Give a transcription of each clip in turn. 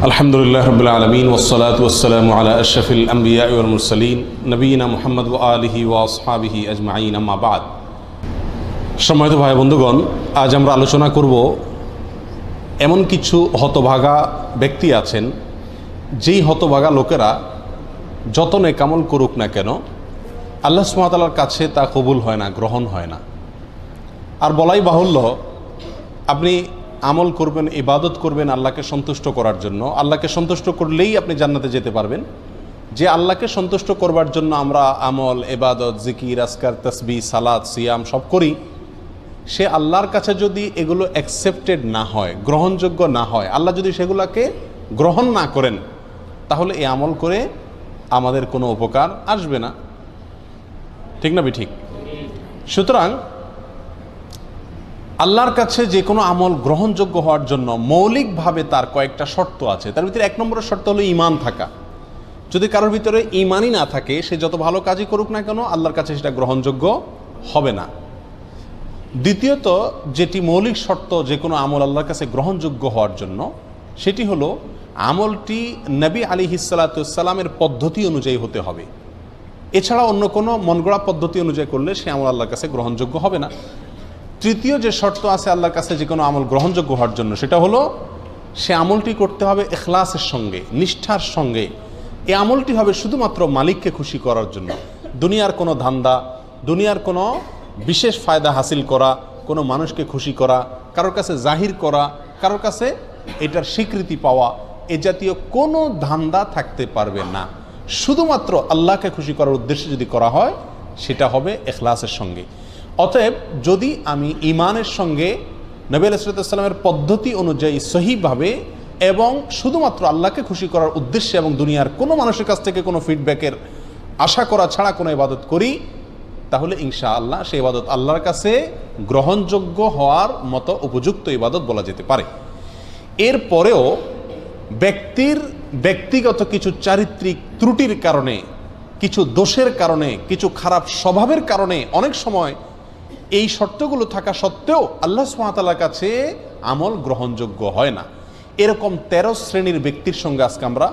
আলহামদুলিল্লাহ রাব্বিল আলামিন ওয়াসসালাতু ওয়াসসালামু আলা আশরাফিল আমবিয়া ওয়াল মুরসালিন নবিয়িনা মুহাম্মদ ওয়া আলিহি ওয়া আসহাবিহি আজমাইন, আম্মা বাদ। সম্মানিত ভাই বন্ধুগণ, আজ আমরা আলোচনা করব এমন কিছু হতভাগা ব্যক্তি আছেন, যেই হতভাগা লোকেরা যত নেকামল করুক না কেন আল্লাহ সুবহানাহু ওয়া তাআলার কাছে তা কবুল হয় না, গ্রহণ হয় না। আর বলাই বাহুল্য, আপনি আমল করবেন, ইবাদত করবেন আল্লাহকে সন্তুষ্ট করার জন্য, আল্লাহকে সন্তুষ্ট করলেই আপনি জান্নাতে যেতে পারবেন। যে আল্লাহকে সন্তুষ্ট করবার জন্য আমরা আমল, ইবাদত, জিকির, আজকার, তাসবিহ, সালাত, সিয়াম সব করি, সে আল্লাহর কাছে যদি এগুলো অ্যাকসেপ্টেড না হয়, গ্রহণযোগ্য না হয়, আল্লাহ যদি সেগুলোকে গ্রহণ না করেন, তাহলে এই আমল করে আমাদের কোনো উপকার আসবে না। ঠিক না ঠিক? সুতরাং আল্লাহর কাছে যে কোনো আমল গ্রহণযোগ্য হওয়ার জন্য মৌলিকভাবে তার কয়েকটা শর্ত আছে। তার ভিতরে এক নম্বরের শর্ত হলো ঈমান থাকা। যদি কারোর ভিতরে ঈমানই না থাকে, সে যত ভালো কাজই করুক না কেন আল্লাহর কাছে সেটা গ্রহণযোগ্য হবে না। দ্বিতীয়ত, যেটি মৌলিক শর্ত যে কোনো আমল আল্লাহর কাছে গ্রহণযোগ্য হওয়ার জন্য, সেটি হলো আমলটি নবী আলাইহিসসালাতু ওয়াসসালামের পদ্ধতি অনুযায়ী হতে হবে। এছাড়া অন্য কোনো মনগড়া পদ্ধতি অনুযায়ী করলে সে আমল আল্লাহর কাছে গ্রহণযোগ্য হবে না। তৃতীয় যে শর্ত আছে আল্লাহর কাছে যে কোনো আমল গ্রহণযোগ্য হওয়ার জন্য, সেটা হলো সে আমলটি করতে হবে ইখলাসের সঙ্গে, নিষ্ঠার সঙ্গে। এই আমলটি হবে শুধুমাত্র মালিককে খুশি করার জন্য। দুনিয়ার কোনো ধান্দা, দুনিয়ার কোনো বিশেষ ফায়দা হাসিল করা, কোনো মানুষকে খুশি করা, কারোর কাছে জাহির করা, কারোর কাছে এটার স্বীকৃতি পাওয়া, এ জাতীয় কোনো ধান্দা থাকতে পারবে না। শুধুমাত্র আল্লাহকে খুশি করার উদ্দেশ্যে যদি করা হয়, সেটা হবে ইখলাসের সঙ্গে। অতএব যদি আমি ঈমানের সঙ্গে নবী আলাইহিস সালামের পদ্ধতি অনুযায়ী সহিভাবে এবং শুধুমাত্র আল্লাহকে খুশি করার উদ্দেশ্যে এবং দুনিয়ার কোনো মানুষের কাছ থেকে কোনো ফিডব্যাকের আশা করা ছাড়া কোনো ইবাদত করি, তাহলে ইনশাআল্লাহ সেই ইবাদত আল্লাহর কাছে গ্রহণযোগ্য হওয়ার মতো উপযুক্ত ইবাদত বলা যেতে পারে। এরপরেও ব্যক্তির ব্যক্তিগত কিছু চারিত্রিক ত্রুটির কারণে, কিছু দোষের কারণে, কিছু খারাপ স্বভাবের কারণে অনেক সময় এই শর্তগুলো থাকা সত্ত্বেও আল্লাহ সুবহানাহু ওয়া তাআলার কাছে আমল গ্রহণযোগ্য হয় না। এরকম 13 শ্রেণীর ব্যক্তির সঙ্গে আজকে আমরা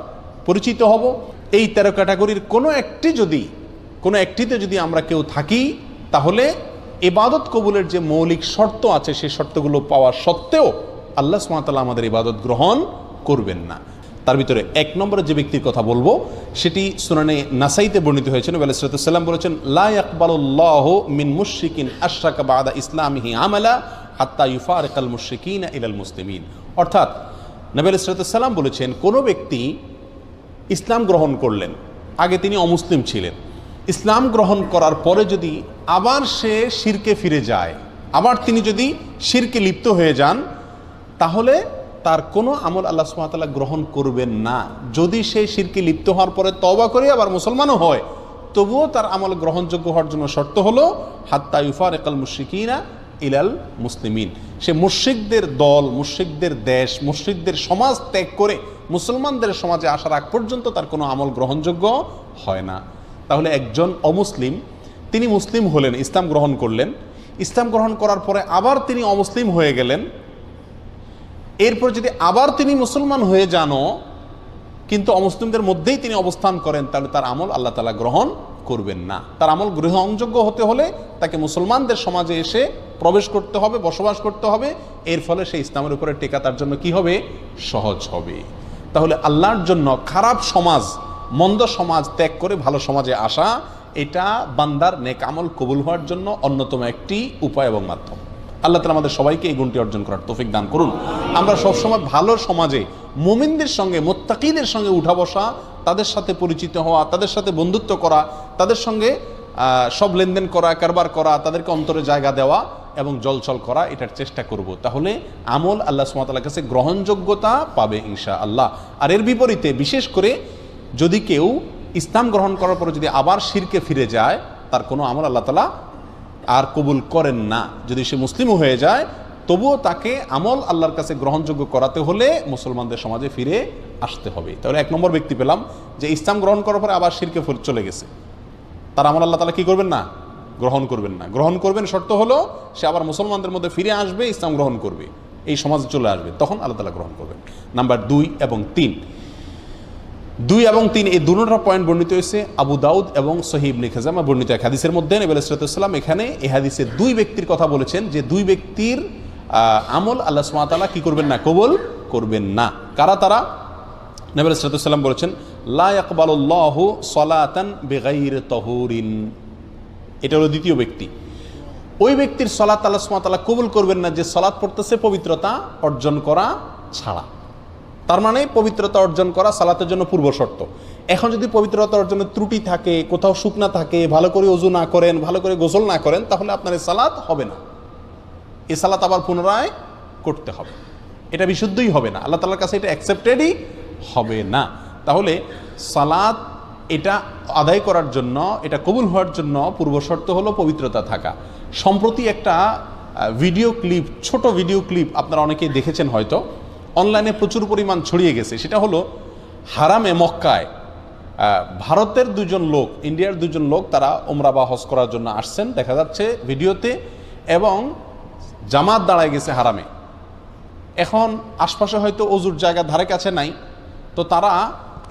পরিচিত হব। এই 13 ক্যাটাগরির কোনো একটিতে যদি আমরা কেউ থাকি, তাহলে ইবাদত কবুলের যে মৌলিক শর্ত আছে সেই শর্তগুলো পাওয়া সত্ত্বেও আল্লাহ সুবহানাহু ওয়া তাআলা আমাদের ইবাদত গ্রহণ করবেন না। তার ভিতরে এক নম্বরে যে ব্যক্তির কথা বলবো, সেটি সুনানে নাসাইতে বর্ণিত হয়েছে। নবী আলাইহিস সালাম বলেছেন, লা ইয়াকবালুল্লাহু মিন মুশরিকিন আশরাকা বা'দা ইসলামিহি আমালা হাত্তা ইউফারিকাল মুশরিকিনা ইলাল মুসলিমিন। অর্থাৎ নবী আলাইহিস সালাম বলেছেন, কোনো ব্যক্তি ইসলাম গ্রহণ করলেন, আগে তিনি অমুসলিম ছিলেন, ইসলাম গ্রহণ করার পরে যদি আবার সে শিরকে ফিরে যায়, আবার তিনি যদি শিরকে লিপ্ত হয়ে যান, তাহলে তার কোনো আমল আল্লাহ সুবহানাহু ওয়া তাআলা গ্রহণ করবেন না। যদি সে শিরকে লিপ্ত হওয়ার পরে তওবা করে আবার মুসলমানও হয়, তবুও তার আমল গ্রহণযোগ্য হওয়ার জন্য শর্ত হলো হাত্তা ইউফারিকাল মুশরিকিনা ইলাল মুসলিমিন। সে মুশরিকদের দল, মুশরিকদের দেশ, মুশরিকদের সমাজ ত্যাগ করে মুসলমানদের সমাজে আসার আগ পর্যন্ত তার কোনো আমল গ্রহণযোগ্য হয় না। তাহলে একজন অমুসলিম, তিনি মুসলিম হলেন, ইসলাম গ্রহণ করলেন, ইসলাম গ্রহণ করার পরে আবার তিনি অমুসলিম হয়ে গেলেন, এরপর যদি আবার তিনি মুসলমান হয়ে যানও কিন্তু অমুসলিমদের মধ্যেই তিনি অবস্থান করেন, তাহলে তার আমল আল্লাহ তাআলা গ্রহণ করবেন না। তার আমল গ্রহণযোগ্য হতে হলে তাকে মুসলমানদের সমাজে এসে প্রবেশ করতে হবে, বসবাস করতে হবে। এর ফলে সেই ইসলামের উপরে টেকা তার জন্য কি হবে? সহজ হবে। তাহলে আল্লাহর জন্য খারাপ সমাজ, মন্দ সমাজ ত্যাগ করে ভালো সমাজে আসা, এটা বান্দার নেক আমল কবুল হওয়ার জন্য অন্যতম একটি উপায় এবং মাধ্যম। আল্লাহ তাআলা আমাদের সবাইকে এই গুণটি অর্জন করার তৌফিক দান করুন। আমরা সবসময় ভালো সমাজে মুমিনদের সঙ্গে, মুত্তাকিদের সঙ্গে উঠা বসা, তাদের সাথে পরিচিত হওয়া, তাদের সাথে বন্ধুত্ব করা, তাদের সঙ্গে সব লেনদেন করা, কারবার করা, তাদেরকে অন্তরে জায়গা দেওয়া এবং জলচল করা, এটার চেষ্টা করব। তাহলে আমল আল্লাহ সুবহানাহু ওয়া তাআলার কাছে গ্রহণযোগ্যতা পাবে ইনশাআল্লাহ। আর এর বিপরীতে বিশেষ করে যদি কেউ ইসলাম গ্রহণ করার পরে যদি আবার শিরকে ফিরে যায়, তার কোনো আমল আল্লাহ তাআলা আর কবুল করেন না। যদি সে মুসলিমও হয়ে যায়, তবুও তাকে আমল আল্লাহর কাছে গ্রহণযোগ্য করাতে হলে মুসলমানদের সমাজে ফিরে আসতে হবে। তাহলে এক নম্বর ব্যক্তি পেলাম, যে ইসলাম গ্রহণ করার পরে আবার শিরকে চলে গেছে, তার আমল আল্লাহ তাআলা কি করবেন না? গ্রহণ করবেন না। গ্রহণ করবেন শর্ত হলো সে আবার মুসলমানদের মধ্যে ফিরে আসবে, ইসলাম গ্রহণ করবে। এই সমাজে চলে আসবে, তখন আল্লাহ তাআলা গ্রহণ করবেন। নাম্বার 2 এবং 3, 2 এবং 3 এই দুটোটা পয়েন্ট বর্ণিত হয়েছে আবু দাউদ এবং সহিহ ইবনে খাজামা বর্ণিত এক হাদিসের মধ্যে। নবী আলাইহিস সালাম এখানে এই হাদিসে 2 ব্যক্তির কথা বলেছেন, যে 2 ব্যক্তির আমল আল্লাহ সুবহানাহু ওয়া তাআলা কি করবেন না, কবুল করবেন না। কারা তারা? নবী আলাইহিস সালাম বলেছেন, লা ইয়াকবালুল্লাহু সালাতান বিগাইরি তাহুরিন। এটা হলো দ্বিতীয় ব্যক্তি। ওই ব্যক্তির সালাত আল্লাহ সুবহানাহু ওয়া তাআলা কবুল করবেন না যে সালাত পড়তেছে পবিত্রতা অর্জন করা ছাড়া। তার মানে পবিত্রতা অর্জন করা সালাতের জন্য পূর্ব শর্ত। এখন যদি পবিত্রতা অর্জনের ত্রুটি থাকে, কোথাও শুকনা থাকে, ভালো করে ওযু না করেন, ভালো করে গোসল না করেন, তাহলে আপনার এই সালাত হবে না। এই সালাত আবার পুনরায় করতে হবে, এটা বিশুদ্ধই হবে না, আল্লাহ তাআলার কাছে এটা অ্যাকসেপ্টেডই হবে না। তাহলে সালাত এটা আদায় করার জন্য, এটা কবুল হওয়ার জন্য পূর্ব শর্ত হলো পবিত্রতা থাকা। সম্প্রতি একটা ভিডিও ক্লিপ, ছোট ভিডিও ক্লিপ আপনারা অনেকেই দেখেছেন হয়তো, অনলাইনে প্রচুর পরিমাণ ছড়িয়ে গেছে। সেটা হলো হারামে মক্কায় ভারতের 2 জন লোক, ইন্ডিয়ার 2 জন লোক, তারা ওমরা বা হজ করার জন্য আসছেন দেখা যাচ্ছে ভিডিওতে, এবং জামাত দাঁড়ায় গেছে হারামে। এখন আশপাশে হয়তো অজুর জায়গা ধারে কাছে নাই, তো তারা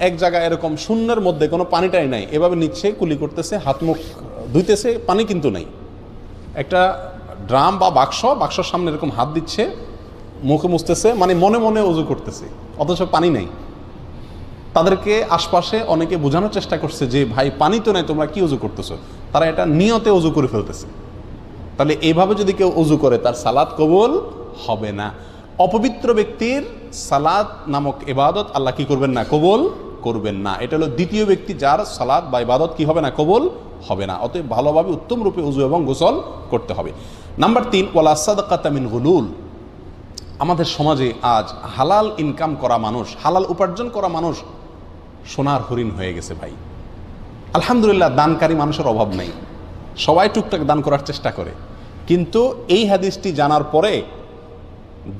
এক জায়গায় এরকম শূন্যের মধ্যে কোনো পানিটাই নাই, এভাবে নিচ্ছে, কুলি করতেছে, হাত মুখ ধুইতেছে, পানি কিন্তু নাই। একটা ড্রাম বা বাক্সর সামনে এরকম হাত দিচ্ছে, মুখে মুছতেছে, মানে মনে মনে অজু করতেছে, অথচ পানি নেই। তাদেরকে আশপাশে অনেকে বোঝানোর চেষ্টা করছে যে ভাই পানি তো নাই, তোমরা কি অজু করতেছো। তারা এটা নিয়তে অজু করে ফেলতেছে। তাহলে এইভাবে যদি কেউ অজু করে তার সালাত কবুল হবে না। অপবিত্র ব্যক্তির সালাত নামক ইবাদত আল্লাহ কি করবেন না, কবুল করবেন না। এটা হলো দ্বিতীয় ব্যক্তি যার সালাত বা ইবাদত কি হবে না, কবুল হবে না। অতএব ভালোভাবে উত্তম রূপে ওযু এবং গোসল করতে হবে। নাম্বার 3, ওয়ালা সাদাকাতা মিন গুলুল। আমাদের সমাজে আজ হালাল ইনকাম করা মানুষ, হালাল উপার্জন করা মানুষ সোনার হরিণ হয়ে গেছে ভাই। আলহামদুলিল্লাহ, দানকারী মানুষের অভাব নেই, সবাই টুকটাক দান করার চেষ্টা করে। কিন্তু এই হাদিসটি জানার পরে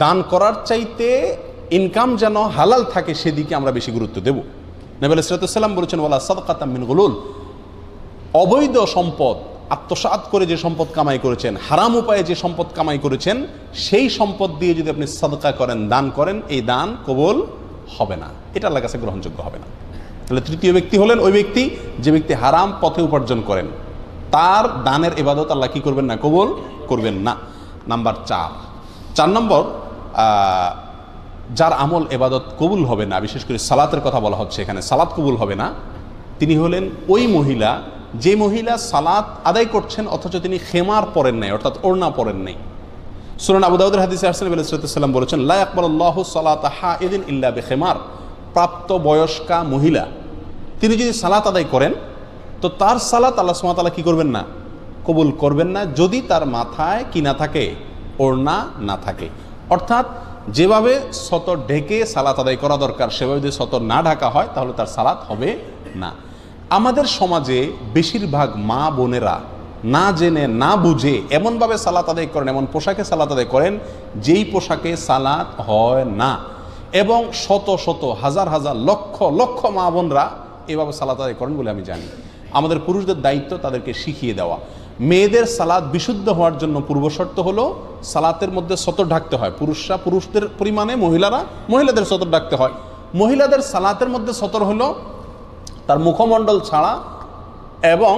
দান করার চাইতে ইনকাম যেন হালাল থাকে সেদিকে আমরা বেশি গুরুত্ব দেব। নবী আলাইহিস সালাম বলেছেন, ওয়ালা সাদাকাতা মিন গুলুল। অবৈধ সম্পদ আত্মসাৎ করে যে সম্পদ কামাই করেছেন, হারাম উপায়ে যে সম্পদ কামাই করেছেন, সেই সম্পদ দিয়ে যদি আপনি সাদকা করেন, দান করেন, এই দান কবুল হবে না, এটা আল্লাহর কাছে গ্রহণযোগ্য হবে না। তাহলে তৃতীয় ব্যক্তি হলেন ওই ব্যক্তি যে ব্যক্তি হারাম পথে উপার্জন করেন, তার দানের ইবাদত আল্লাহ কি করবেন না, কবুল করবেন না। নাম্বার 4 নম্বর, যার আমল ইবাদত কবুল হবে না, বিশেষ করে সালাতের কথা বলা হচ্ছে এখানে, সালাত কবুল হবে না, তিনি হলেন ওই মহিলা যে মহিলা সালাত আদায় করছেন অথচ তিনি খেমার পরেন নাই, অর্থাৎ ওড়না পরেন নাই। সুনান আবু দাউদের হাদিসে আসছে, নবী আলাইহিস সাল্লাম বলেছেন, লা ইয়াকবালুল্লাহু সালাতা হাইদিন ইল্লা বিখিমার। প্রাপ্ত বয়স্কা মহিলা তিনি যদি সালাত আদায় করেন তো তার সালাত আল্লাহ সুবহানাহু ওয়া তাআলা কি করবেন না, কবুল করবেন না, যদি তার মাথায় কি না থাকে, ওড়না না থাকে। অর্থাৎ যেভাবে সতর ঢেকে সালাত আদায় করা দরকার সেভাবে যদি সতর না ঢাকা হয় তাহলে তার সালাত হবে না। আমাদের সমাজে বেশিরভাগ মা বোনেরা না জেনে না বুঝে এমনভাবে সালাত আদায় করেন, এমন পোশাকে সালাত আদায় করেন যেই পোশাকে সালাত হয় না, এবং শত শত হাজার হাজার লক্ষ লক্ষ মা বোনরা এভাবে সালাত আদায় করেন বলে আমি জানি। আমাদের পুরুষদের দায়িত্ব তাদেরকে শিখিয়ে দেওয়া। মেয়েদের সালাত বিশুদ্ধ হওয়ার জন্য পূর্ব শর্ত হলো সালাতের মধ্যে সতর ঢাকতে হয়। পুরুষরা পুরুষদের পরিমাণে, মহিলারা মহিলাদের সতর ঢাকতে হয়। মহিলাদের সালাতের মধ্যে সতর হলো তার মুখমণ্ডল ছাড়া, এবং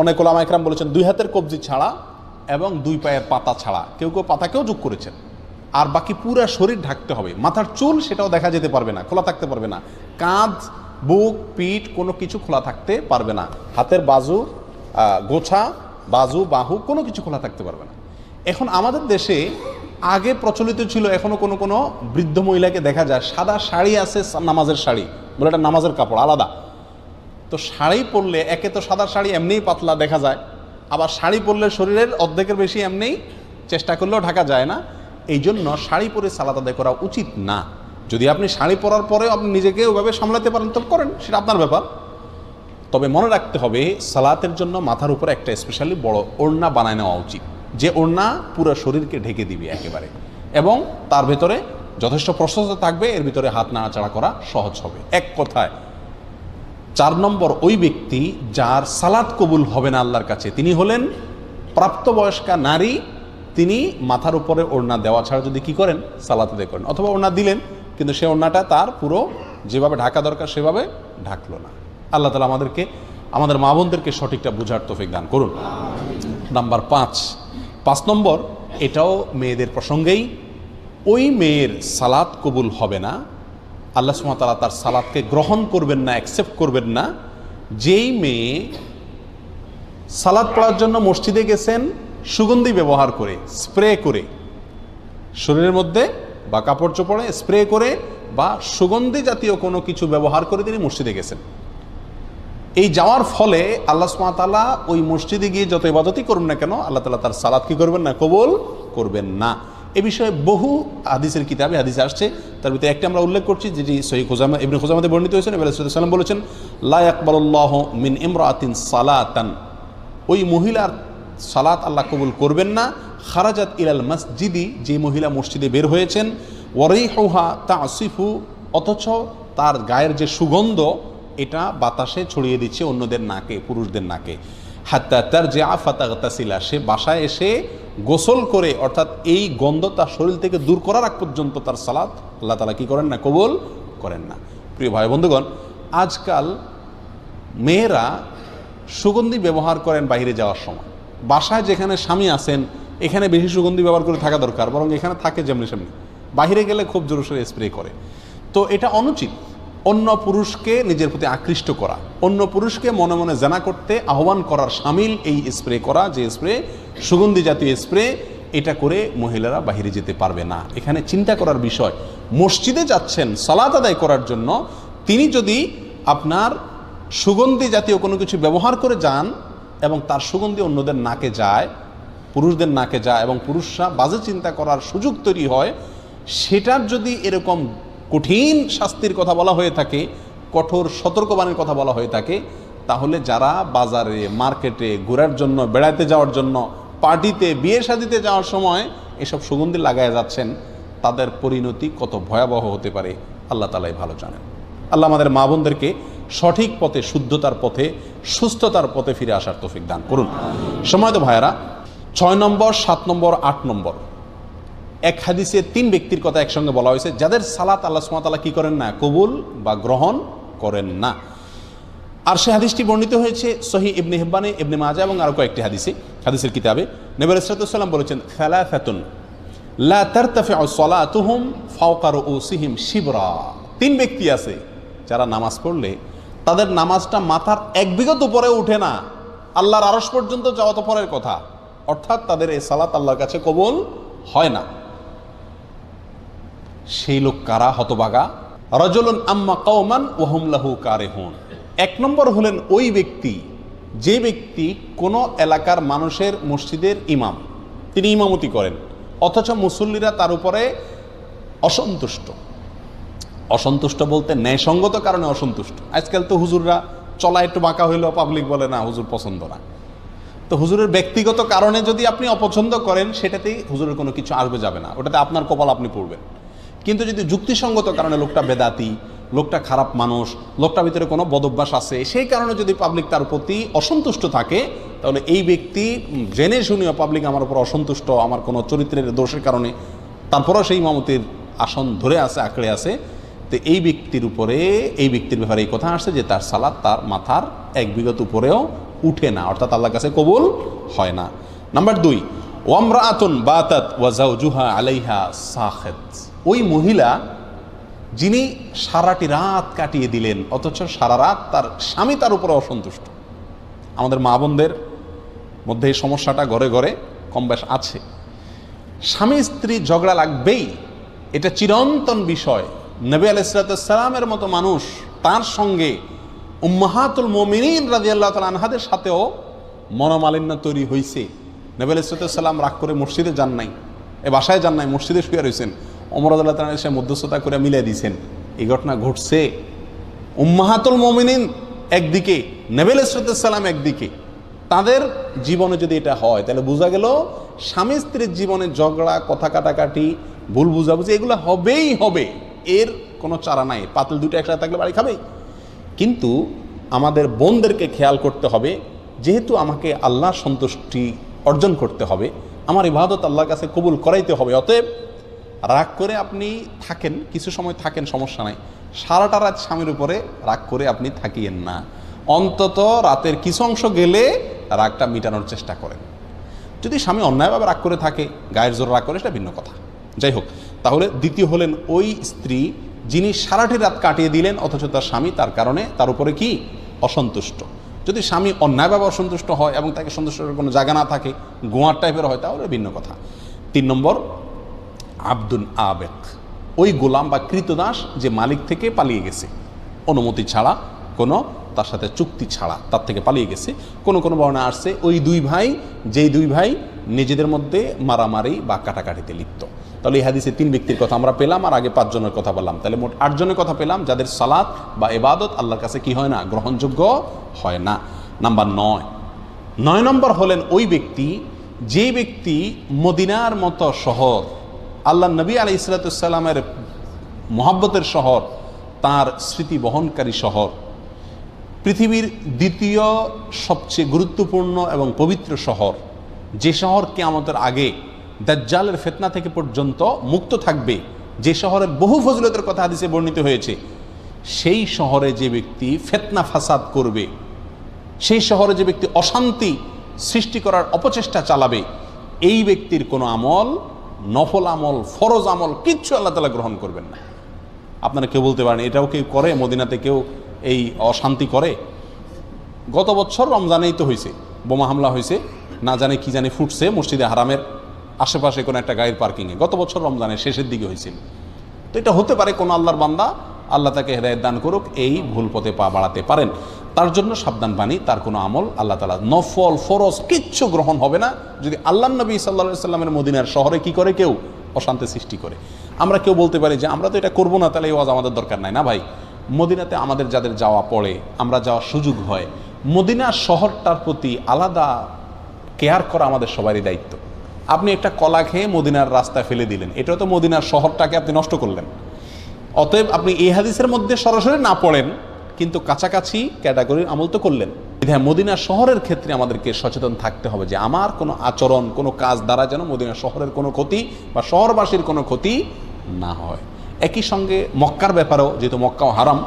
অনেক ওলামা ইকরাম বলেছেন 2 হাতের কবজি ছাড়া এবং 2 পায়ের পাতা ছাড়া, কেউ কেউ পাতাকেও যোগ করেছেন। আর বাকি পুরো শরীর ঢাকতে হবে। মাথার চুল সেটাও দেখা যেতে পারবে না, খোলা থাকতে পারবে না। কাঁধ, বুক, পিঠ কোনো কিছু খোলা থাকতে পারবে না। হাতের বাজু, গোছা, বাজু, বাহু কোনো কিছু খোলা থাকতে পারবে না। এখন আমাদের দেশে আগে প্রচলিত ছিল, এখনও কোনো কোনো বৃদ্ধ মহিলাকে দেখা যায় সাদা শাড়ি আছে, নামাজের শাড়ি বলে, এটা নামাজের কাপড় আলাদা। তো শাড়ি পরলে একে তো সাদা শাড়ি এমনিই পাতলা দেখা যায়, আবার শাড়ি পরলে শরীরের অর্ধেকের বেশি এমনিই চেষ্টা করলেও ঢাকা যায় না। এই জন্য শাড়ি পরে সালাত আদায় করা উচিত না। যদি আপনি শাড়ি পরার পরেও আপনি নিজেকে ওইভাবে সামলাতে পারেন তো করেন, সেটা আপনার ব্যাপার। তবে মনে রাখতে হবে সালাতের জন্য মাথার উপরে একটা স্পেশালি বড় ওড়না বানায় নেওয়া উচিত, যে ওড়না পুরো শরীরকে ঢেকে দিবে একেবারে, এবং তার ভেতরে যথেষ্ট প্রশস্ত থাকবে, এর ভিতরে হাত নাড়াচাড়া করা সহজ হবে। এক কথায় 4 নম্বর, ওই ব্যক্তি যার সালাত কবুল হবে না আল্লাহর কাছে, তিনি হলেন প্রাপ্তবয়স্কা নারী তিনি মাথার উপরে ওড়না দেওয়া ছাড়া যদি কি করেন, সালাত আদায় করেন, অথবা ওড়না দিলেন কিন্তু সে ওড়নাটা তার পুরো যেভাবে ঢাকা দরকার সেভাবে ঢাকলো না। আল্লাহ তাআলা আমাদেরকে, আমাদের মা বোনদেরকে সঠিকটা বুঝার তৌফিক দান করুন। নাম্বার 5 নম্বর, এটাও মেয়েদের প্রসঙ্গেই, ওই মেয়ের সালাত কবুল হবে না, আল্লাহ সুবহানাহু ওয়া তাআলা তার সালাতকে গ্রহণ করবেন না, অ্যাকসেপ্ট করবেন না, যেই মেয়ে সালাত পড়ার জন্য মসজিদে গেছেন সুগন্ধি ব্যবহার করে, স্প্রে করে, শরীরের মধ্যে বা কাপড় চোপড়ে স্প্রে করে বা সুগন্ধি জাতীয় কোনো কিছু ব্যবহার করে তিনি মসজিদে গেছেন। এই যাওয়ার ফলে আল্লাহ সুবহানাহু ওয়া তাআলা ওই মসজিদে গিয়ে যত ইবাদতই করুন না কেন, আল্লাহ তাআলা তার সালাত কি করবেন না, কবুল করবেন না। এ বিষয়ে বহু হাদিসের কিতাবে হাদিসে আসছে, তার ভিতরে একটা আমরা উল্লেখ করছি যেটি সহিহ খুজাইমা ইবনে খুজাইমাতে বর্ণিত হয়েছে। নবী সাল্লাল্লাহু আলাইহি ওয়াসাল্লাম বলেছেন, লা ইয়াকবালুল্লাহু মিন ইমরাতিন সালাতান, ওই মহিলার সালাত আল্লাহ কবুল করবেন না, খারাজাত ইলাল মসজিদি, যে মহিলা মসজিদে বের হয়েছেন, ওয়ারিহুহা তাসিফু, অথচ তার গায়ের যে সুগন্ধ এটা বাতাসে ছড়িয়ে দিচ্ছে অন্যদের নাকে, পুরুষদের নাকে, হাত্তা তারজিআ ফাতাগতাসিলা, সে বাসায় এসে গোসল করে, অর্থাৎ এই গন্ধ তার শরীর থেকে দূর করার আগ পর্যন্ত তার সালাত আল্লাহ তাআলা কি করেন না, কবুল করেন না। প্রিয় ভাই বন্ধুগণ, আজকাল মেয়েরা সুগন্ধি ব্যবহার করেন বাইরে যাওয়ার সময়, বাসায় যেখানে স্বামী আছেন এখানে বেশি সুগন্ধি ব্যবহার করে থাকা দরকার, বরং এখানে থাকে যেমনি সেমনি, বাহিরে গেলে খুব জোরসোরে স্প্রে করে। তো এটা অনুচিত। অন্য পুরুষকে নিজের প্রতি আকৃষ্ট করা, অন্য পুরুষকে মনে মনে জানা করতে আহ্বান করার শামিল এই স্প্রে করা, যে স্প্রে সুগন্ধি জাতীয় স্প্রে, এটা করে মহিলারা বাহিরে যেতে পারবে না। এখানে চিন্তা করার বিষয়, মসজিদে যাচ্ছেন সালাত আদায় করার জন্য, তিনি যদি আপনার সুগন্ধি জাতীয় কোনো কিছু ব্যবহার করে যান এবং তার সুগন্ধি অন্যদের নাকে যায়, পুরুষদের নাকে যায়, এবং পুরুষরা বাজে চিন্তা করার সুযোগ তৈরি হয়, সেটার যদি এরকম কঠিন শাস্তির কথা বলা হয়ে থাকে, কঠোর সতর্কবাণীর কথা বলা হয়ে থাকে, তাহলে যারা বাজারে, মার্কেটে ঘোরার জন্য, বেড়াতে যাওয়ার জন্য, পার্টিতে, বিয়ে শাদিতে যাওয়ার সময় এসব সুগন্ধি লাগায় যাচ্ছেন, তাদের পরিণতি কত ভয়াবহ হতে পারে আল্লাহ তাআলাই ভালো জানেন। আল্লাহ আমাদের মা বোনদেরকে সঠিক পথে, শুদ্ধতার পথে, সুস্থতার পথে ফিরে আসার তৌফিক দান করুন। সম্মানিত ভাইয়েরা, 6 নম্বর, 7 নম্বর, 8 নম্বর, এক হাদিসে 3 ব্যক্তির কথা একসঙ্গে বলা হয়েছে যাদের সালাত আল্লাহ সুবহানাহু ওয়া তাআলা কি করেন না, কবুল বা গ্রহণ করেন না। আর সে হাদিসটি বর্ণিত হয়েছে সহিহ ইবনে হিব্বানে, ইবনে মাজাহ এবং আরও কয়েকটি হাদিসের কিতাবে। নবী সাল্লাল্লাহু আলাইহি ওয়াসাল্লাম বলেছেন, সালাসাতুন লা তারতাফিউ সালাতুহুম ফাওকা রুউসিহিম শিবরা, 3 ব্যক্তি আছে যারা নামাজ পড়লে তাদের নামাজটা মাথার 1 বিঘত উপরে উঠে না, আল্লাহর আরশ পর্যন্ত যাওয়া তো পরের কথা, অর্থাৎ তাদের এই সালাত আল্লাহর কাছে কবুল হয় না। সেই লোক কারা? হতবাগা। রাজুলুন আম্মা কওমান ওয়া হুম লাহু কারিহুন, 1 নম্বর হলেন ওই ব্যক্তি, যে ব্যক্তি কোনো এলাকার মানুষের মসজিদের ইমাম, তিনি ইমামতি করেন, অথচ মুসল্লিরা তার উপরে অসন্তুষ্ট। অসন্তুষ্ট বলতে ন্যায়সঙ্গত কারণে অসন্তুষ্ট। আজকাল তো হুজুররা চলা একটু বাঁকা হইলেও পাবলিক বলে না, হুজুর পছন্দ না। তো হুজুরের ব্যক্তিগত কারণে যদি আপনি অপছন্দ করেন, সেটাতেই হুজুরের কোনো কিছু আসবে যাবে না, ওটাতে আপনার কপাল আপনি পড়বেন। কিন্তু যদি যুক্তিসঙ্গত কারণে, লোকটা বেদাতি, লোকটা খারাপ মানুষ, লোকটার ভিতরে কোনো বদভ্যাস আছে, সেই কারণে যদি পাবলিক তার প্রতি অসন্তুষ্ট থাকে, তাহলে এই ব্যক্তি জেনে শুনেও পাবলিক আমার উপর অসন্তুষ্ট, আমার কোনো চরিত্রের দোষের কারণে, তারপরেও সেই ইমামতির আসন ধরে আছে, আঁকড়ে আছে, তো এই ব্যক্তির উপরে, এই ব্যক্তির ব্যাপারে এই কথা আসছে যে তার সালাত তার মাথার 1 বিঘত উপরেও উঠে না, অর্থাৎ আল্লাহর কাছে কবুল হয় না। নাম্বার 2, ওয়ামরাআতুন বাতাত ওয়া যাওজুহা আলাইহা সাখিত, ওই মহিলা যিনি সারাটি রাত কাটিয়ে দিলেন অথচ সারা রাত তার স্বামী তার উপরে অসন্তুষ্ট। আমাদের মা বোনদের মধ্যে এই সমস্যাটা ঘরে ঘরে কম বেশ আছে। স্বামী স্ত্রী ঝগড়া লাগবেই, এটা চিরন্তন বিষয়। নবী আলাইহিস সালামের মতো মানুষ, তার সঙ্গে উম্মাহাতুল মুমিনিন রাদিয়াল্লাহু তাআলা আনহাদের সাথেও মনোমালিন্য তৈরি হয়েছে। নবী আলাইহিস সালাম রাগ করে মসজিদে যান নাই, বাসায় যান নাই, মসজিদে শুয়ে রয়েছেন, ওমর রাদিয়াল্লাহু তাআলা এসে মধ্যস্থতা করে মিলিয়ে দিয়েছেন। এই ঘটনা ঘটছে। উম্মাহাতুল মুমিনিন একদিকে, নবী আলাইহিস সালাম একদিকে, তাদের জীবনে যদি এটা হয় তাহলে বোঝা গেল স্বামী স্ত্রীর জীবনে ঝগড়া, কথা কাটাকাটি, ভুল বুঝাবুঝি এগুলো হবেই হবে, এর কোনো চারা নাই। পাতিল দুটো একসাথে থাকলে বাড়ি খাবেই। কিন্তু আমাদের বোনদেরকে খেয়াল করতে হবে, যেহেতু আমাকে আল্লাহর সন্তুষ্টি অর্জন করতে হবে, আমার ইবাদত আল্লাহর কাছে কবুল করাইতে হবে। অতএব রাগ করে আপনি থাকেন, কিছু সময় থাকেন, সমস্যা নাই। সারাটা রাত স্বামীর উপরে রাগ করে আপনি থাকিয়েন না, অন্তত রাতের কিছু অংশ গেলে রাগটা মিটানোর চেষ্টা করেন। যদি স্বামী অন্যায়ভাবে রাগ করে থাকে, গায়ের জোর রাগ করে, সেটা ভিন্ন কথা। যাই হোক, তাহলে দ্বিতীয় হলেন ওই স্ত্রী যিনি সারাটি রাত কাটিয়ে দিলেন অথচ তার স্বামী তার কারণে তার উপরে কি অসন্তুষ্ট। যদি স্বামী অন্যায়ভাবে অসন্তুষ্ট হয় এবং তাকে সন্তুষ্ট করার কোনো জায়গা না থাকে, গোয়ার টাইপের হয়, তাহলে ভিন্ন কথা। 3 নম্বর, আব্দুন আবেক, ওই গোলাম বা কৃতদাস যে মালিক থেকে পালিয়ে গেছে অনুমতি ছাড়া, কোনো তার সাথে চুক্তি ছাড়া তার থেকে পালিয়ে গেছে। কোনো কোনো বর্ণনা আসছে ওই দুই ভাই, যেই দুই ভাই নিজেদের মধ্যে মারামারি বা কাটাকাটিতে লিপ্ত। তাহলে এই হাদিসে 3 ব্যক্তির কথা আমরা পেলাম, আর আগে 5 জনের কথা বললাম। তাহলে মোট 8 জনের কথা পেলাম যাদের সালাত বা ইবাদত আল্লাহর কাছে কি হয় না, গ্রহণযোগ্য হয় না। নাম্বার 9 নম্বর হলেন ওই ব্যক্তি, যে ব্যক্তি মদিনার মতো শহর, আল্লাহ নবী আলাইহিস সালামের মহব্বতের শহর, তার স্মৃতি বহনকারী শহর, পৃথিবীর দ্বিতীয় সবচেয়ে গুরুত্বপূর্ণ এবং পবিত্র শহর, যে শহর কিয়ামতের আগে দাজ্জালের ফিতনা থেকে পর্যন্ত মুক্ত থাকবে, যে শহরের বহু ফজিলতের কথা হাদিসে বর্ণিত হয়েছে, সেই শহরে যে ব্যক্তি ফিতনা ফাসাদ করবে, সেই শহরে যে ব্যক্তি অশান্তি সৃষ্টি করার অপচেষ্টা চালাবে, এই ব্যক্তির কোনো আমল, নফল আমল, ফরজ আমল কিচ্ছু আল্লাহ তাআলা গ্রহণ করবেন না। আপনারা কেউ বলতে পারেন এটাও কেউ করে, মদিনাতে কেউ এই অশান্তি করে? গত বছর রমজানেই তো হয়েছে, বোমা হামলা হয়েছে, না জানে কি জানে ফুটছে মসজিদে হারামের আশেপাশে কোনো একটা গাড়ির পার্কিংয়ে, গত বছর রমজানের শেষের দিকে হয়েছিল। তো এটা হতে পারে কোনো আল্লাহর বান্দা, আল্লাহ তাকে হেদায়েত দান করুক, এই ভুল পথে পা বাড়াতে পারেন। তার জন্য সাবধান বাণী, তার কোনো আমল আল্লাহ তাআলা নফল ফরজ কিচ্ছু গ্রহণ হবে না যদি আল্লাহ নবী সাল্লাল্লাহু আলাইহি সাল্লামের মদিনার শহরে কি করে, কেউ অশান্তি সৃষ্টি করে। আমরা কেউ বলতে পারি যে আমরা তো এটা করবো না, তাহলে এই ওয়াজ আমাদের দরকার নাই। না ভাই, মদিনাতে আমাদের যাদের যাওয়া পড়ে, আমরা যাওয়ার সুযোগ হয়, মদিনার শহরটার প্রতি আলাদা কেয়ার করা আমাদের সবারই দায়িত্ব। আপনি একটা কলা খেয়ে মদিনার রাস্তায় ফেলে দিলেন, এটাও তো মদিনার শহরটাকে আপনি নষ্ট করলেন। অতএব আপনি এই হাদিসের মধ্যে সরাসরি না পড়েন, কিন্তু কাছাকাছি ক্যাটাগরির আমল তো করলেন। মদিনা শহরের ক্ষেত্রে আমাদেরকে সচেতন থাকতে হবে যে আমার কোনো আচরণ, কোনো কাজ দ্বারা যেন মদিনা শহরের কোনো ক্ষতি বা শহরবাসীর কোনো ক্ষতি না হয়। একই সঙ্গে মক্কার ব্যাপারেও, যেহেতু মক্কাও হারাম,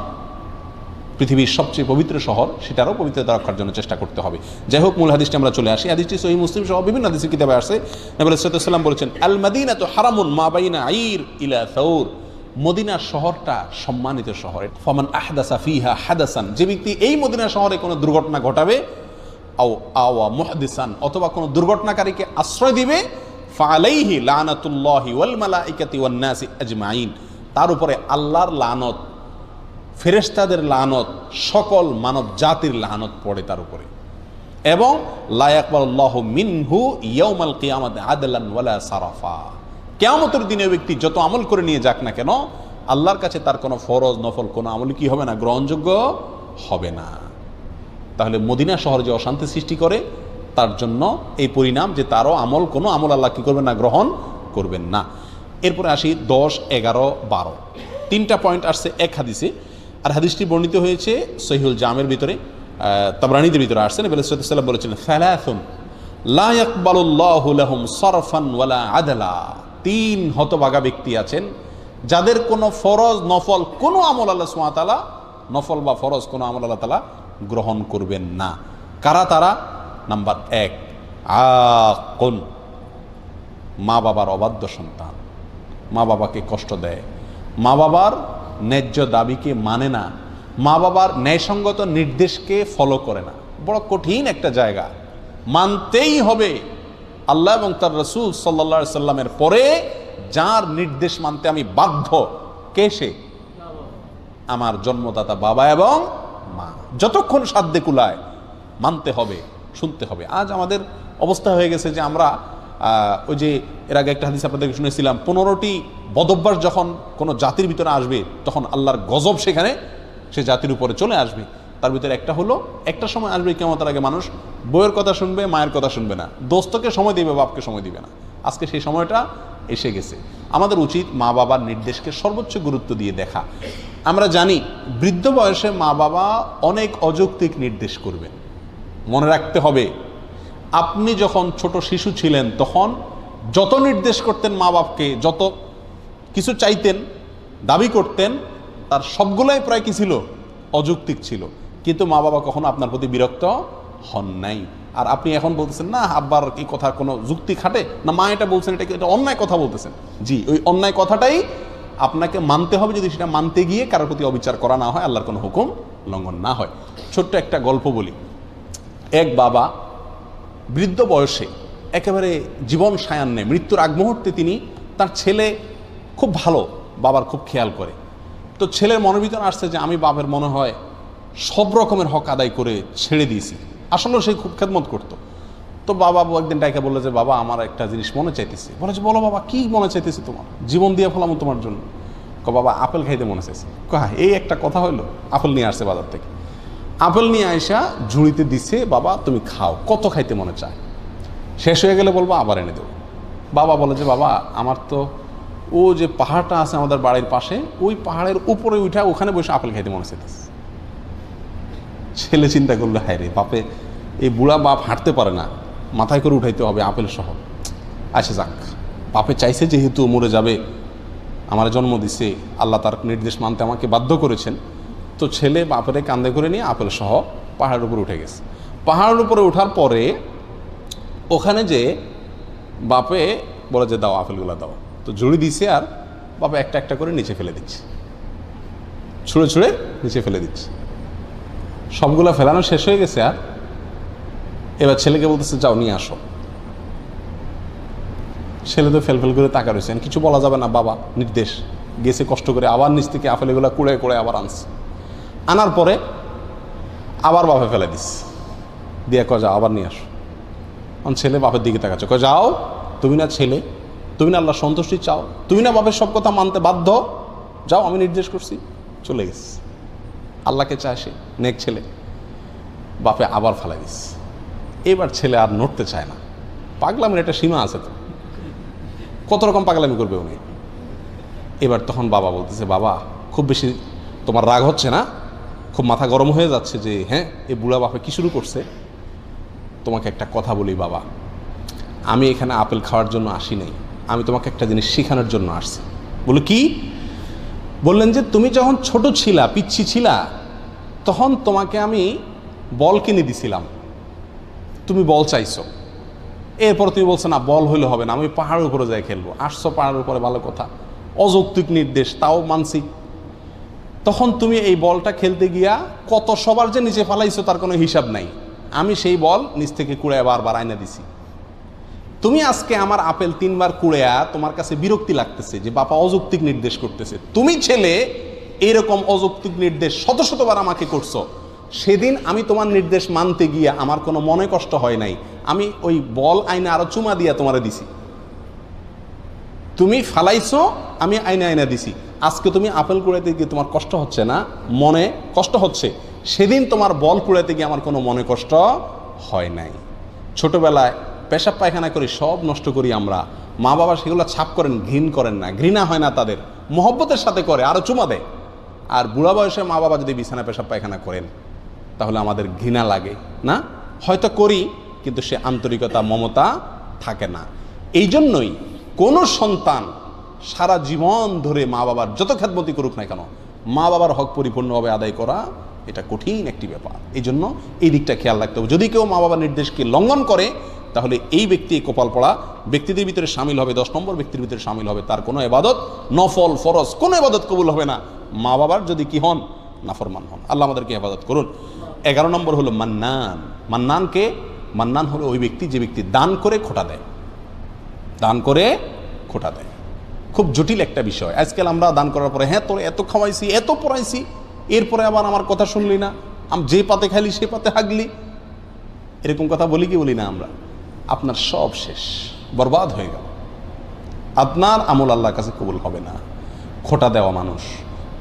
পৃথিবীর সবচেয়ে পবিত্র শহর, সেটারও পবিত্রতা রক্ষার জন্য চেষ্টা করতে হবে। যাই হোক, মূল হাদিসটি আমরা চলে আসি। হাদিসটি সহিহ মুসলিম সহ বিভিন্ন হাদিসের কিতাবে আসছে। নবী সাল্লাল্লাহু আলাইহি ওয়াসাল্লাম বলেছেন, আল মাদিনাতু হারামুন মা বাইনা আইর ইলা সাউর, মদিনা শহরটা সম্মানিত শহর। ফামান আহদাসা ফিহা হাদাসান, যে ব্যক্তি এই মদিনা শহরে কোনো দুর্ঘটনা ঘটাবে, আওয়া মুহদিসান, অথবা কোনো দুর্ঘটনাকারীকে আশ্রয় দিবে, ফাআলাইহি লানাতুল্লাহি ওয়াল মালাইকাতি ওয়ান নাসি আজমাইন, তার উপরে আল্লাহর লানত, ফেরেশতাদের লানত, সকল মানব জাতির লানত পড়ে তার উপরে। এবং লা ইয়াকবালুল্লাহু মিনহু ইয়াউমাল কিয়ামাতি আদলান ওয়ালা সারাফা, কিয়ামতের দিনে ব্যক্তি যত আমল করে নিয়ে যাক না কেন, আল্লাহর কাছে তার কোনো ফরজ নফল কোনো আমল কি হবে না, গ্রহণযোগ্য হবে না। তাহলে মদিনা শহরে যে অশান্তি সৃষ্টি করে, তার জন্য এই পরিণাম যে তারও আমল, কোনো আমল আল্লাহ কি করবেন না, গ্রহণ করবেন না। এরপরে আসি 10, 11, 12, 3টা পয়েন্ট আসছে এক হাদিসে। আর হাদিসটি বর্ণিত হয়েছে সহিহুল জামের ভিতরে, তাবরানীদের ভিতরে আসছে। নবী সাল্লাল্লাহু আলাইহি ওয়াসাল্লাম বলেছেন, সালাসুন লা ইয়াকবালুল্লাহু লাহুম সারফান ওয়ালা আদলা, 3 হতভাগা ব্যক্তি আছেন যাদের কোনো ফরজ নফল কোনো আমল আল্লাহ সুবহানাহু ওয়া তাআলা, নফল বা ফরজ কোনো আমল আল্লাহ তাআলা গ্রহণ করবেন না। কারা তারা? নাম্বার 1, আকুন, মা বাবার অবাধ্য সন্তান, মা বাবাকে কষ্ট দেয়, মা বাবার ন্যায্য দাবিকে মানে না, মা বাবার ন্যায়সঙ্গত নির্দেশকে ফলো করে না। বড় কঠিন একটা জায়গা, মানতেই হবে আল্লাহ এবং তার রাসূল সাল্লাল্লাহু আলাইহি সাল্লামের পরে যার নির্দেশ মানতে আমি বাধ্য, কে সে? আমার জন্মদাতা বাবা এবং মা। যতক্ষণ সাধ্যে কুলায় মানতে হবে, শুনতে হবে। আজ আমাদের অবস্থা হয়ে গেছে যে আমরা ওই যে এর আগে একটা হাদিস আপনাদেরকে শুনেছিলাম, 15টি বদভ্যাস যখন কোনো জাতির ভিতরে আসবে, তখন আল্লাহর গজব সেখানে সে জাতির উপরে চলে আসবে। তার ভিতরে একটা হলো, একটা সময় আসবে কিয়ামতের আগে মানুষ বউয়ের কথা শুনবে, মায়ের কথা শুনবে না, দোস্তকে সময় দিবে, বাপকে সময় দিবে না। আজকে সেই সময়টা এসে গেছে। আমাদের উচিত মা বাবার নির্দেশকে সর্বোচ্চ গুরুত্ব দিয়ে দেখা। আমরা জানি বৃদ্ধ বয়সে মা বাবা অনেক অযৌক্তিক নির্দেশ করবেন। মনে রাখতে হবে, আপনি যখন ছোট শিশু ছিলেন তখন যত নির্দেশ করতেন মা বাপকে, যত কিছু চাইতেন, দাবি করতেন, তার সবগুলোই প্রায় কি ছিল? অযৌক্তিক ছিল। কিন্তু মা বাবা কখনো আপনার প্রতি বিরক্ত হন নাই। আর আপনি এখন বলতেছেন না আব্বার এই কথা কোনো যুক্তি খাটে না, মা এটা বলছেন এটা অন্যায় কথা বলতেছেন। জি, ওই অন্যায় কথাটাই আপনাকে মানতে হবে, যদি সেটা মানতে গিয়ে কারোর প্রতি অবিচার করা না হয়, আল্লাহর কোনো হুকুম লঙ্ঘন না হয়। ছোট্ট একটা গল্প বলি। এক বাবা বৃদ্ধ বয়সে একেবারে জীবন সায়ান্নে মৃত্যুর আগ মুহূর্তে তিনি, তার ছেলে খুব ভালো, বাবার খুব খেয়াল করে। তো ছেলের মনের ভিতরে আসছে যে আমি বাবার মনে হয় সব রকমের হক আদায় করে ছেড়ে দিয়েছি। আসলেও সে খুব খেদমত করতো। তো বাবা একদিন ডাইকা বললো যে বাবা আমার একটা জিনিস মনে চাইতেছে। বলে যে বলো বাবা, কি মনে চাইতেছে তোমার? জীবন দিয়ে ফেলাম তোমার জন্য। বাবা আপেল খাইতে মনে চাইছে। এই একটা কথা হইলো? আপেল নিয়ে আসছে বাজার থেকে। আপেল নিয়ে আইসা ঝুড়িতে দিছে, বাবা তুমি খাও, কত খাইতে মনে চায়, শেষ হয়ে গেলে বলবো আবার এনে দেবো। বাবা বলে যে বাবা আমার তো ও যে পাহাড়টা আছে আমাদের বাড়ির পাশে, ওই পাহাড়ের উপরে উঠা ওখানে বসে আপেল খাইতে মনে চাইতেছে। ছেলে চিন্তা করলো, হ্যাঁ রে বাপে, এই বুড়া বাপ হাঁটতে পারে না, মাথায় করে উঠাইতে হবে আপেল সহ। আচ্ছা যাক, বাপে চাইছে যেহেতু মরে যাবে, আমার জন্ম দিছে, আল্লাহ তার নির্দেশ মানতে আমাকে বাধ্য করেছেন। তো ছেলে বাপের কান্দে করে নিয়ে আপেল সহ পাহাড়ের উপরে উঠে গেছে। পাহাড়ের উপরে ওঠার পরে ওখানে যে বাপে বলে যে দাও আপেলগুলো দাও, তো ঝুড়ি দিছে আর বাপে একটা একটা করে নিচে ফেলে দিচ্ছে, ছুঁড়ে ছুঁড়ে নিচে ফেলে দিচ্ছে। সবগুলা ফেলানো শেষ হয়ে গেছে। আর এবার ছেলেকে বলতেছে যাও নিয়ে আসো। ছেলে তো ফেল করে তাকা রয়েছেন, কিছু বলা যাবে না, বাবা নির্দেশ গেছে, কষ্ট করে আবার নিচ থেকে আপেলগুলো কুড়ে কুড়ে আবার আনছে। আনার পরে আবার বাপে ফেলে দিস দিয়ে যাও আবার নিয়ে আসো। ছেলে বাপের দিকে তাকাচ্ছে, যাও, তুমি না ছেলে, তুমি না আল্লাহ সন্তুষ্টি চাও, তুমি না বাপের সব কথা মানতে বাধ্য, যাও আমি নির্দেশ করছি। চলে গেছে, আল্লাহকে চায় সে, নেক ছেলে। বাপে আবার ফেলাই দিস। এবার ছেলে আর নড়তে চায় না। পাগলামের একটা সীমা আছে তো, কত রকম পাগলামি করবে উনি। এবার তখন বাবা বলতেছে, বাবা খুব বেশি তোমার রাগ হচ্ছে না? খুব মাথা গরম হয়ে যাচ্ছে যে হ্যাঁ এই বুড়া বাপে কি শুরু করছে? তোমাকে একটা কথা বলি বাবা, আমি এখানে আপেল খাওয়ার জন্য আসি নাই, আমি তোমাকে একটা জিনিস শেখানোর জন্য আসছি। বলে কি? বললেন যে তুমি যখন ছোট ছিলা, পিচ্ছি ছিলা, তখন তোমাকে আমি বল কিনে দিছিলাম, তুমি বল চাইছো, এরপর তুমি বলছো না বল হইলে হবে না, আমি পাহাড়ের উপরে যাই খেলবো। আসছো পাহাড়ের উপরে, ভালো কথা, অযৌক্তিক নির্দেশ, তাও মানছি। তখন তুমি এই বলটা খেলতে গিয়া কত সবার যে নিচে ফালাইছো তার কোনো হিসাব নাই। আমি সেই বল নিচ থেকে কুড়ায় বারবার আয়না দিছি। তুমি আজকে আমার আপেল 3 বার কুড়ায়া তোমার কাছে বিরক্তি লাগতেছে যে বাবা অযৌক্তিক নির্দেশ করতেছে। তুমি ছেলে এরকম অযৌক্তিক নির্দেশ শত শতবার আমাকে করছো। সেদিন আমি তোমার নির্দেশ মানতে গিয়া আমার কোনো মনে কষ্ট হয় নাই, আমি ওই বল আইনে আরো চুমা দিয়া তোমারে দিছি। তুমি ফালাইছো, আমি আইনে আইনা দিছি। আজকে তুমি আপেল কুড়াইতে গিয়ে তোমার কষ্ট হচ্ছে না, মনে কষ্ট হচ্ছে। সেদিন তোমার বল কুড়াইতে গিয়ে আমার কোনো মনে কষ্ট হয় নাই। ছোটবেলায় পেশাব পায়খানা করি, সব নষ্ট করি আমরা। মা বাবা সেগুলো ছাপ করেন, ঘৃণ করেন না, ঘৃণা হয় না তাদের, মহব্বতের সাথে করে, আরো চুমা দেয়। আর বুড়া বয়সে মা বাবা যদি বিছানা পেশাব পায়খানা করেন তাহলে আমাদের ঘৃণা লাগে না? হয়তো করি, কিন্তু সে আন্তরিকতা মমতা থাকে না। এই জন্যই কোনো সন্তান সারা জীবন ধরে মা বাবার যত খেদমতি করুক না কেন, মা বাবার হক পরিপূর্ণভাবে আদায় করা এটা কঠিন একটি ব্যাপার। এই জন্য এই দিকটা খেয়াল রাখতে হবে। যদি কেউ মা বাবার নির্দেশকে লঙ্ঘন করে তাহলে এই ব্যক্তি কপাল পড়া ব্যক্তিদের ভিতরে সামিল হবে, 10 নম্বর ব্যক্তির ভিতরে সামিল হবে। তার কোনো ইবাদত, নফল ফরজ কোনো ইবাদত কবুল হবে না মা বাবার যদি কি হন, নাফরমান হন। আল্লাহ আমাদেরকে ইবাদত করুন। 11 নম্বর হলো মান্নান। মান্নানকে, মান্নান হলো ওই ব্যক্তি যে ব্যক্তি দান করে খোটা দেয়। দান করে খোটা দেয় খুব জটিল একটা বিষয়। আজকাল আমরা দান করার পরে হ্যাঁ তোর এত খাওয়াইছি, এত পড়াইছি, এরপরে আবার আমার কথা শুনলি না, আমি যে পাতে খাইলি সে পাতে হাগলি, এরকম কথা বলি কি বলি না আমরা? আপনার সব শেষ, বরবাদ হয়ে গেল। আপনার আমল আল্লাহর কাছে কবুল হবে না। খোটা দেওয়া মানুষ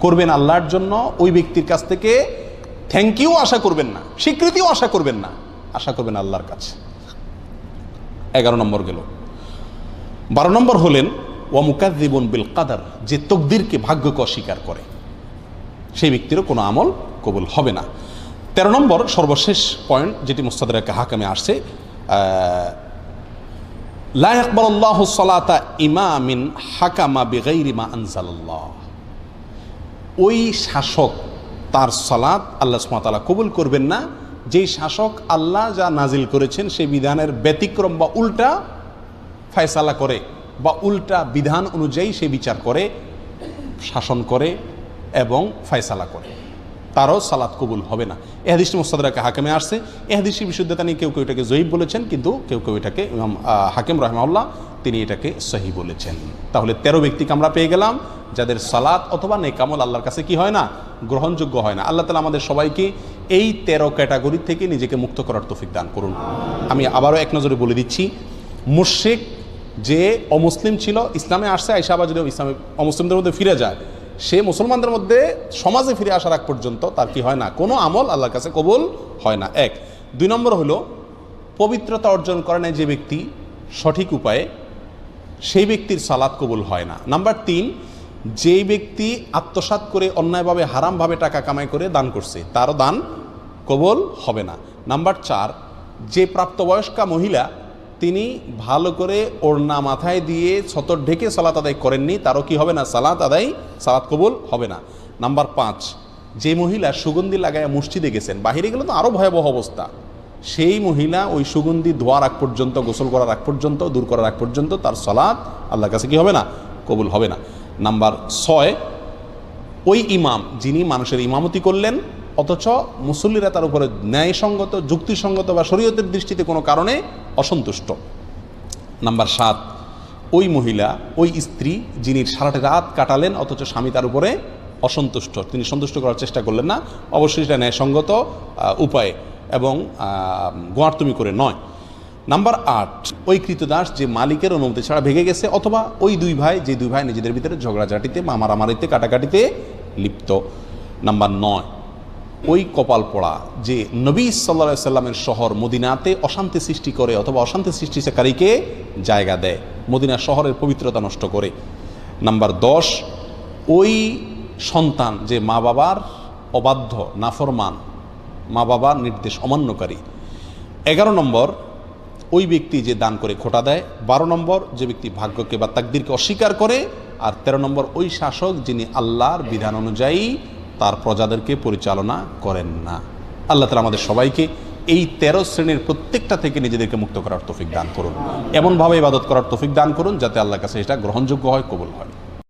করবেন আল্লাহর জন্য, ওই ব্যক্তির কাছ থেকে থ্যাংক ইউ আশা করবেন না, স্বীকৃতিও আশা করবেন না, আশা করবেন আল্লাহর কাছে। 11 নম্বর গেল। 12 নম্বর হলেন ওয়া মুকাযযিবুন বিল কাদার, যে তকদিরকে, ভাগ্যকে অস্বীকার করে, সেই ব্যক্তিরও কোনো আমল কবুল হবে না। 13 নম্বর সর্বশেষ পয়েন্ট যেটি মুস্তাদরাকে হাকামে আসছে, লা ইয়াকবালুল্লাহু সালাতা ইমামিন হাকামা বিগাইরি মা আনজালাল্লাহ, ওই শাসক তার সালাত আল্লাহ সুবহানাহু ওয়া তাআলা কবুল করবেন না যেই শাসক আল্লাহ যা নাজিল করেছেন সেই বিধানের ব্যতিক্রম বা উল্টা ফয়সালা করে বা উল্টা বিধান অনুযায়ী সে বিচার করে, শাসন করে এবং ফয়সালা করে, তারও সালাত কবুল হবে না। এ হাদিসটি মুস্তাদরাকে হাকিমে আসছে। এ হাদিসটি বিশুদ্ধতা নিয়ে কেউ কেউ এটাকে জয়ীফ বলেছেন, কিন্তু কেউ কেউ এটাকে ইমাম হাকিম রাহিমাহুল্লাহ তিনি এটাকে সহি বলেছেন। তাহলে 13 ব্যক্তিকে আমরা পেয়ে গেলাম যাদের সালাত অথবা নেকামল আল্লাহর কাছে কি হয় না, গ্রহণযোগ্য হয় না। আল্লাহ তাআলা আমাদের সবাইকে এই 13 ক্যাটাগরি থেকে নিজেকে মুক্ত করার তৌফিক দান করুন। আমি আবারও এক নজরে বলে দিচ্ছি, মুশরিক যে অমুসলিম ছিল, ইসলামে আসছে, আইসা আবার যদি ইসলামে অমুসলিমদের মধ্যে ফিরে যায়, সে মুসলমানদের মধ্যে সমাজে ফিরে আসার আগ পর্যন্ত তার কি হয় না, কোনো আমল আল্লাহর কাছে কবুল হয় না। 1। 2 নম্বর হলো পবিত্রতা অর্জন করে না যে ব্যক্তি সঠিক উপায়ে, সেই ব্যক্তির সালাত কবুল হয় না। নাম্বার 3, যেই ব্যক্তি আত্মসাৎ করে অন্যায়ভাবে হারামভাবে টাকা কামাই করে দান করছে, তারও দান কবুল হবে না। নাম্বার 4, যে প্রাপ্তবয়স্কা মহিলা তিনি ভালো করে ওড়না মাথায় দিয়ে ছতর ঢেকে সালাত আদায় করেননি, তারও কি হবে না, সালাত কবুল হবে না। নাম্বার 5, যে মহিলা সুগন্ধি লাগায় মসজিদে গেছেন, বাহিরে গেলে তো আরও ভয়াবহ অবস্থা, সেই মহিলা ওই সুগন্ধি ধোয়ার আগ পর্যন্ত, গোসল করার আগ পর্যন্ত, দূর করার আগ পর্যন্ত তার সালাত আল্লাহর কাছে কি হবে না, কবুল হবে না। নাম্বার 6, ওই ইমাম যিনি মানুষের ইমামতি করলেন অথচ মুসল্লিরা তার উপরে ন্যায়সঙ্গত, যুক্তিসঙ্গত বা শরীয়তের দৃষ্টিতে কোনো কারণে অসন্তুষ্ট। নাম্বার 7, ওই মহিলা, ওই স্ত্রী যিনি সারাটা রাত কাটালেন অথচ স্বামী তার উপরে অসন্তুষ্ট, তিনি সন্তুষ্ট করার চেষ্টা করলেন না, অবশ্যই সেটা ন্যায়সঙ্গত উপায়ে এবং গোয়ার্তুমি করে নয়। নাম্বার 8, ওই কৃতদাস যে মালিকের অনুমতি ছাড়া ভেঙে গেছে, অথবা ওই দুই ভাই নিজেদের ভিতরে ঝগড়াঝাটিতে, মারামারিতে, কাটাকাটিতে লিপ্ত। নাম্বার 9, ওই কপাল পড়া যে নবী সাল্লাল্লাহু আলাইহি সাল্লামের শহর মদিনাতে অশান্তি সৃষ্টি করে অথবা অশান্তি সৃষ্টিকারীকে জায়গা দেয়, মদিনা শহরের পবিত্রতা নষ্ট করে। নাম্বার 10, ওই সন্তান যে মা বাবার অবাধ্য, নাফরমান, মা বাবার নির্দেশ অমান্যকারী। 11 নম্বর, ওই ব্যক্তি যে দান করে খোটা দেয়। 12 নম্বর, যে ব্যক্তি ভাগ্যকে বা তাকদীরকে অস্বীকার করে। আর 13 নম্বর, ওই শাসক যিনি আল্লাহর বিধান অনুযায়ী তার প্রজাদেরকে পরিচালনা করেন না। আল্লাহ তাআলা আমাদের সবাইকে এই 13 শ্রেণীর প্রত্যেকটা থেকে নিজেদেরকে মুক্ত করার তৌফিক দান করুন, এমনভাবে ইবাদত করার তৌফিক দান করুন যাতে আল্লাহর কাছে এটা গ্রহণযোগ্য হয়, কবুল হয়।